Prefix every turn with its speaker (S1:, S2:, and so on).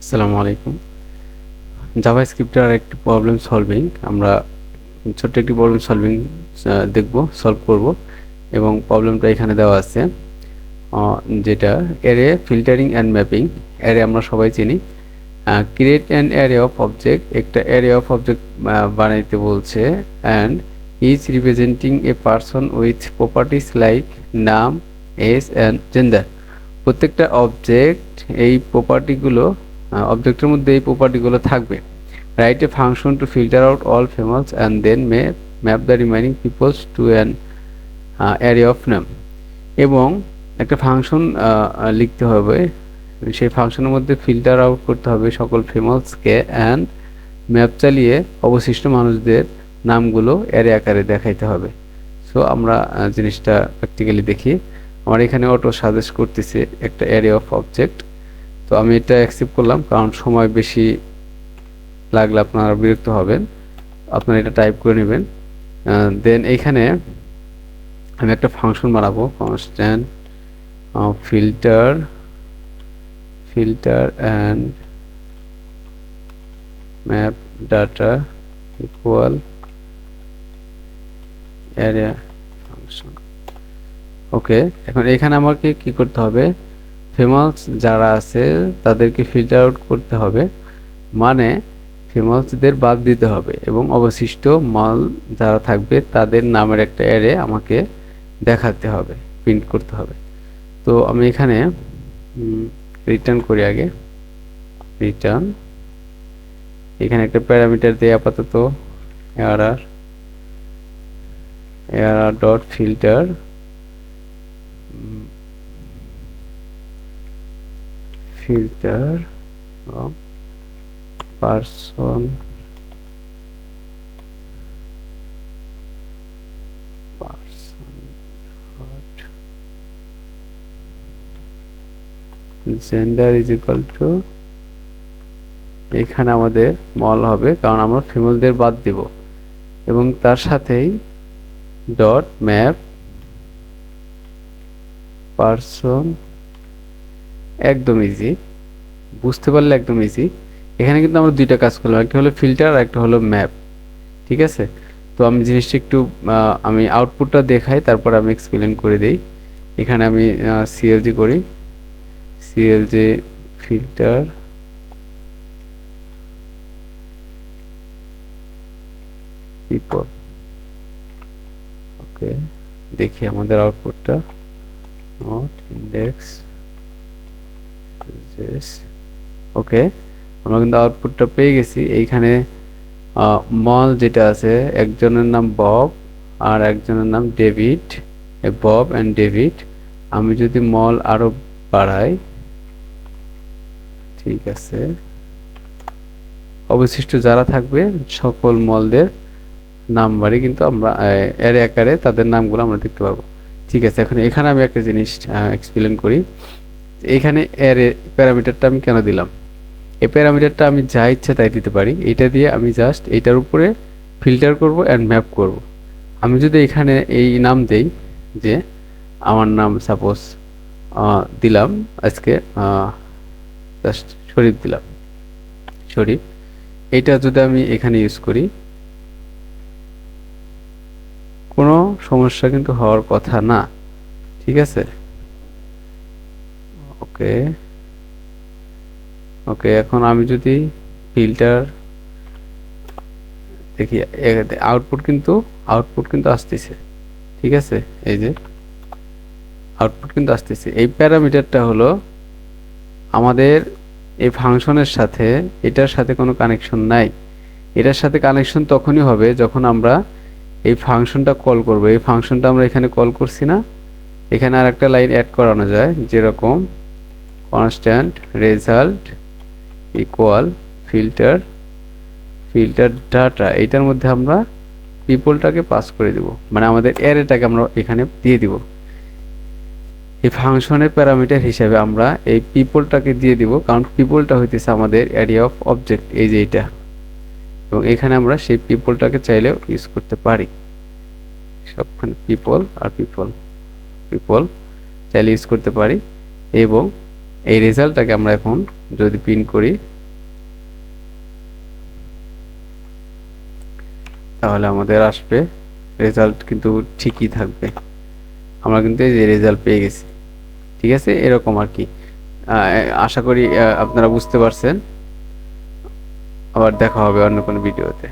S1: আসসালামু আলাইকুম। জাভাস্ক্রিপ্টের একটি প্রবলেম সলভিং আমরা ছোট্ট একটি প্রবলেম সলভিং দেখব, সলভ করব এবং প্রবলেমটা এখানে দেওয়া আছে, যেটা array filtering and mapping. Array আমরা সবাই চিনি। Create an array of object, একটা অ্যারে অফ অবজেক্ট বানাইতে বলছে, and is representing a person with properties like নাম, এজ অ্যান্ড জেন্ডার। প্রত্যেকটা অবজেক্ট এই প্রপার্টিগুলো, অবজেক্টের মধ্যে এই প্রপার্টিগুলো থাকবে। Write a function to filter out all females and then map the remaining peoples to an array of name. এবং একটা ফাংশন লিখতে হবে, সেই ফাংশনের মধ্যে ফিল্টার আউট করতে হবে সকল ফেমালসকে, অ্যান্ড ম্যাপ চালিয়ে অবশিষ্ট মানুষদের নামগুলো অ্যারে আকারে দেখাইতে হবে। সো আমরা জিনিসটা প্র্যাকটিক্যালি দেখি। আমার এখানে অটো সাজেস্ট করতেছে একটা অ্যারে অফ অবজেক্ট, তো আমি এটা অ্যাকসেপ্ট করলাম, কারণ সময় বেশি লাগলে আপনারা বিরক্ত হবেন। আপনারা এটা টাইপ করে নেবেন। দেন এইখানে আমি একটা ফাংশন বানাবো, constant filter and map data equal area function। ওকে, এখন এখানে আমাকে কি করতে হবে, ফেমালস যারা আছে তাদেরকে ফিল্টার আউট করতে হবে, মানে ফেমালসদের বাদ দিতে হবে, এবং অবশিষ্ট মাল যারা থাকবে তাদের নামের একটা অ্যারে আমাকে দেখাতে হবে, প্রিন্ট করতে হবে। তো আমি এখানে রিটার্ন করি আগে। রিটার্ন, এখানে একটা প্যারামিটার দিয়ে আপাতত error dot filter person gender is equal to, এখানে আমাদের মল হবে কারণ আমরা ফিমেলদের বাদ দিব, এবং তার সাথেই ডট ম্যাপ পারসন। একদম ইজি, বুঝতে পারলে একদম ইজি। এখানে কিন্তু আমরা দুইটা কাজ করলাম, একটা হলো ফিল্টার আর একটা হলো ম্যাপ। ঠিক আছে, তো আমি জিনিসটা একটু আমি আউটপুটটা দেখাই, তারপর আমি এক্সপ্লেন করে দিই। এখানে আমি সিএলজি করি, সিএলজি ফিল্টার পিপল। ওকে, দেখি আমাদের আউটপুটটা, নট ইন্ডেক্স। ওকে, আমরা কিন্তু আউটপুটটা পেয়ে গেছি। এইখানে মল যেটা আছে, একজনের নাম বব আর একজনের নাম ডেভিড, বব অ্যান্ড ডেভিড। আমি যদি মল আরো বাড়াই, ঠিক আছে, অবশিষ্ট যারা থাকবে সকল মলদের নাম বাড়ি কিন্তু আমরা অ্যারে আকারে তাদের নামগুলো আমরা দেখতে পাবো। ঠিক আছে, এখন এখানে আমি একটা জিনিস এক্সপ্লেন করি। এখানে অ্যারে প্যারামিটারটা আমি কেন দিলাম, এই প্যারামিটারটা আমি যা ইচ্ছা তাই দিতে পারি। এটা দিয়ে আমি জাস্ট এইটার উপরে ফিল্টার করব অ্যান্ড ম্যাপ করব। আমি যদি এখানে এই নাম দেই, যে আমার নাম সাপোজ দিলাম আজকে জাস্ট শরীফ দিলাম, শরীফ, এইটা যদি আমি এখানে ইউজ করি, কোনো সমস্যা কিন্তু হওয়ার কথা না। ঠিক আছে, ওকে ওকে, এখন আমি যদি ফিল্টার দেখি, আউটপুট কিন্তু আসতেছে। ঠিক আছে, এই যে আউটপুট কিন্তু আসতেছে। এই প্যারামিটারটা হলো আমাদের এই ফাংশনের সাথে, এটার সাথে কোনো কানেকশন নাই। এটার সাথে কানেকশন তখনই হবে যখন আমরা এই ফাংশনটা কল করব। এই ফাংশনটা আমরা এখানে কল করছি না, এখানে আর একটা লাইন অ্যাড করানো যায়, যেরকম constant result equal filter data. এইটার মধ্যে আমরা পিপলটাকে পাস করে দিব, মানে আমাদের অ্যারেটাকে আমরা এখানে দিয়ে দিব। এই ফাংশনের প্যারামিটার হিসেবে আমরা এই পিপলটাকে দিয়ে দিব, কারণ পিপলটা হইতেছে আমাদের এরিয়া অফ অবজেক্ট, এই যে এইটা, এবং এখানে আমরা সেই পিপলটাকে চাইলেও ইউজ করতে পারি। সবখানে পিপল আর পিপল চাইলে ইউজ করতে পারি। এবং এই রেজাল্টটাকে আমরা এখন যদি প্রিন্ট করি, তাহলে আমাদের আসবে, রেজাল্ট কিন্তু ঠিকই থাকবে। আমরা কিন্তু এই যে রেজাল্ট পেয়ে গেছি। ঠিক আছে, এরকম আর কি। আশা করি আপনারা বুঝতে পারছেন। আবার দেখা হবে অন্য কোনো ভিডিওতে।